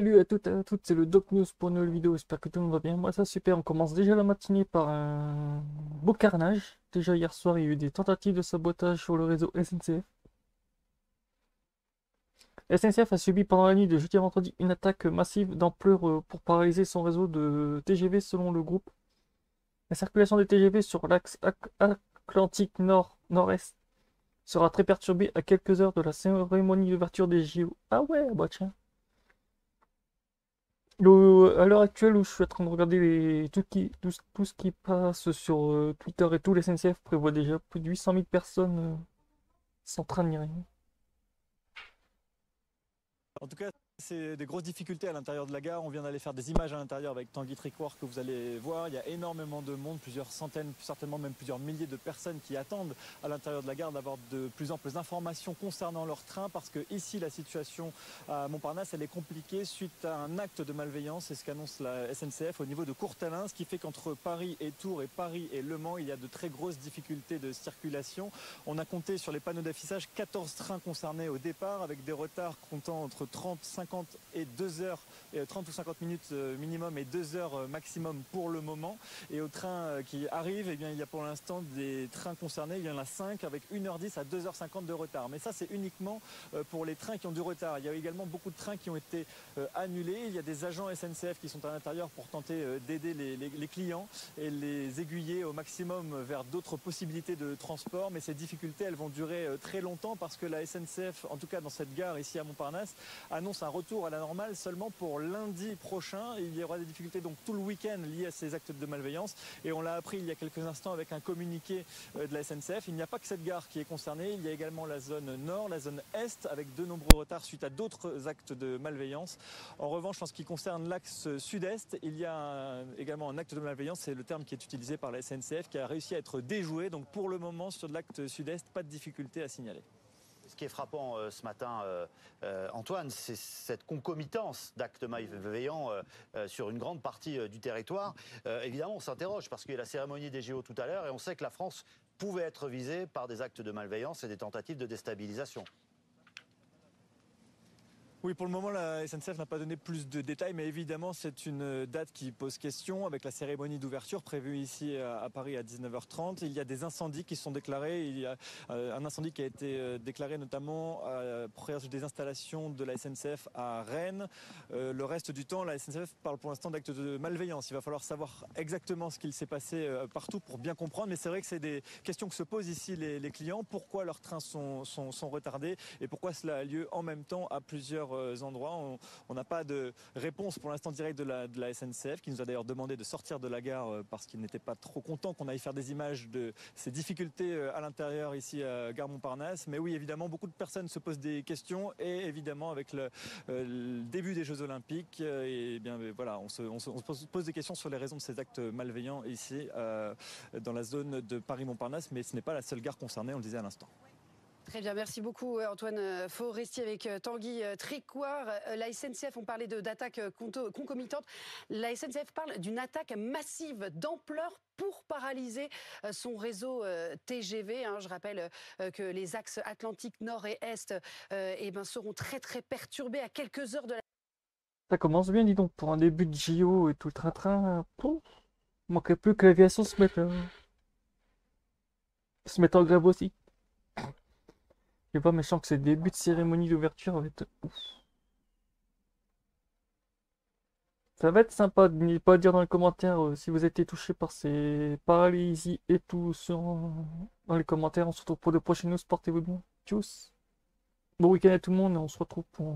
Salut à toutes et à toutes, c'est le Doc News pour une nouvelle vidéo, j'espère que tout le monde va bien. Moi ça super, on commence déjà la matinée par un beau carnage. Déjà hier soir il y a eu des tentatives de sabotage sur le réseau SNCF. La SNCF a subi pendant la nuit de jeudi à vendredi une attaque massive d'ampleur pour paralyser son réseau de TGV selon le groupe. La circulation des TGV sur l'axe Atlantique Nord-Nord-Est sera très perturbée à quelques heures de la cérémonie d'ouverture des JO. Ah ouais, bah tiens. À l'heure actuelle où je suis en train de regarder tout ce qui passe sur Twitter et tout, la SNCF prévoit déjà plus de 800 000 personnes sans train ni rien. En tout cas, c'est des grosses difficultés à l'intérieur de la gare. On vient d'aller faire des images à l'intérieur avec Tanguy Tricouart que vous allez voir. Il y a énormément de monde, plusieurs centaines, certainement même plusieurs milliers de personnes qui attendent à l'intérieur de la gare d'avoir de plus amples informations concernant leur train parce que ici, la situation à Montparnasse, elle est compliquée suite à un acte de malveillance. C'est ce qu'annonce la SNCF au niveau de Courtalin, ce qui fait qu'entre Paris et Tours et Paris et Le Mans, il y a de très grosses difficultés de circulation. On a compté sur les panneaux d'affichage 14 trains concernés au départ avec des retards comptant entre 30, 50 et 2 heures, 30 ou 50 minutes minimum et 2 heures maximum pour le moment. Et au train qui arrive, eh bien, il y a pour l'instant des trains concernés, il y en a 5 avec 1h10 à 2h50 de retard. Mais ça, c'est uniquement pour les trains qui ont du retard. Il y a également beaucoup de trains qui ont été annulés. Il y a des agents SNCF qui sont à l'intérieur pour tenter d'aider les clients et les aiguiller au maximum vers d'autres possibilités de transport. Mais ces difficultés, elles vont durer très longtemps parce que la SNCF, en tout cas dans cette gare ici à Montparnasse, annonce un retour à la normale seulement pour lundi prochain. Il y aura des difficultés donc tout le week-end liées à ces actes de malveillance. Et on l'a appris il y a quelques instants avec un communiqué de la SNCF. Il n'y a pas que cette gare qui est concernée. Il y a également la zone nord, la zone est, avec de nombreux retards suite à d'autres actes de malveillance. En revanche, en ce qui concerne l'axe sud-est, il y a également un acte de malveillance. C'est le terme qui est utilisé par la SNCF qui a réussi à être déjoué. Donc pour le moment, sur l'acte sud-est, pas de difficulté à signaler. Ce qui est frappant ce matin, Antoine, c'est cette concomitance d'actes malveillants sur une grande partie du territoire. Évidemment, on s'interroge parce qu'il y a la cérémonie des JO tout à l'heure et on sait que la France pouvait être visée par des actes de malveillance et des tentatives de déstabilisation. Oui, pour le moment, la SNCF n'a pas donné plus de détails, mais évidemment, c'est une date qui pose question avec la cérémonie d'ouverture prévue ici à Paris à 19h30. Il y a des incendies qui sont déclarés. Il y a un incendie qui a été déclaré notamment près des installations de la SNCF à Rennes. Le reste du temps, la SNCF parle pour l'instant d'actes de malveillance. Il va falloir savoir exactement ce qu'il s'est passé partout pour bien comprendre. Mais c'est vrai que c'est des questions que se posent ici les clients. Pourquoi leurs trains sont retardés et pourquoi cela a lieu en même temps à plusieurs endroits. On n'a pas de réponse pour l'instant directe de la SNCF qui nous a d'ailleurs demandé de sortir de la gare parce qu'il n'était pas trop content qu'on aille faire des images de ces difficultés à l'intérieur ici à Gare Montparnasse. Mais oui, évidemment, beaucoup de personnes se posent des questions et évidemment avec le début des Jeux Olympiques, et bien voilà, on se pose des questions sur les raisons de ces actes malveillants ici dans la zone de Paris-Montparnasse, mais ce n'est pas la seule gare concernée, on le disait à l'instant. Très bien, merci beaucoup Antoine Forestier avec Tanguy Tricouart. La SNCF, on parlait d'attaques concomitantes. La SNCF parle d'une attaque massive d'ampleur pour paralyser son réseau TGV. Je rappelle que les axes Atlantique Nord et Est seront très très perturbés à quelques heures de la... Ça commence bien, dis donc, pour un début de JO et tout le train-train. Pouf, manquerait plus que l'aviation se mette en grève aussi. Je sais pas, mais je sens que ce début de cérémonie d'ouverture va être ouf. Ça va être sympa, n'hésitez pas à dire dans les commentaires si vous avez été touché par ces paralysies et tout dans les commentaires. On se retrouve pour de prochaines news, portez-vous bien. Tchuss. Bon week-end à tout le monde et on se retrouve pour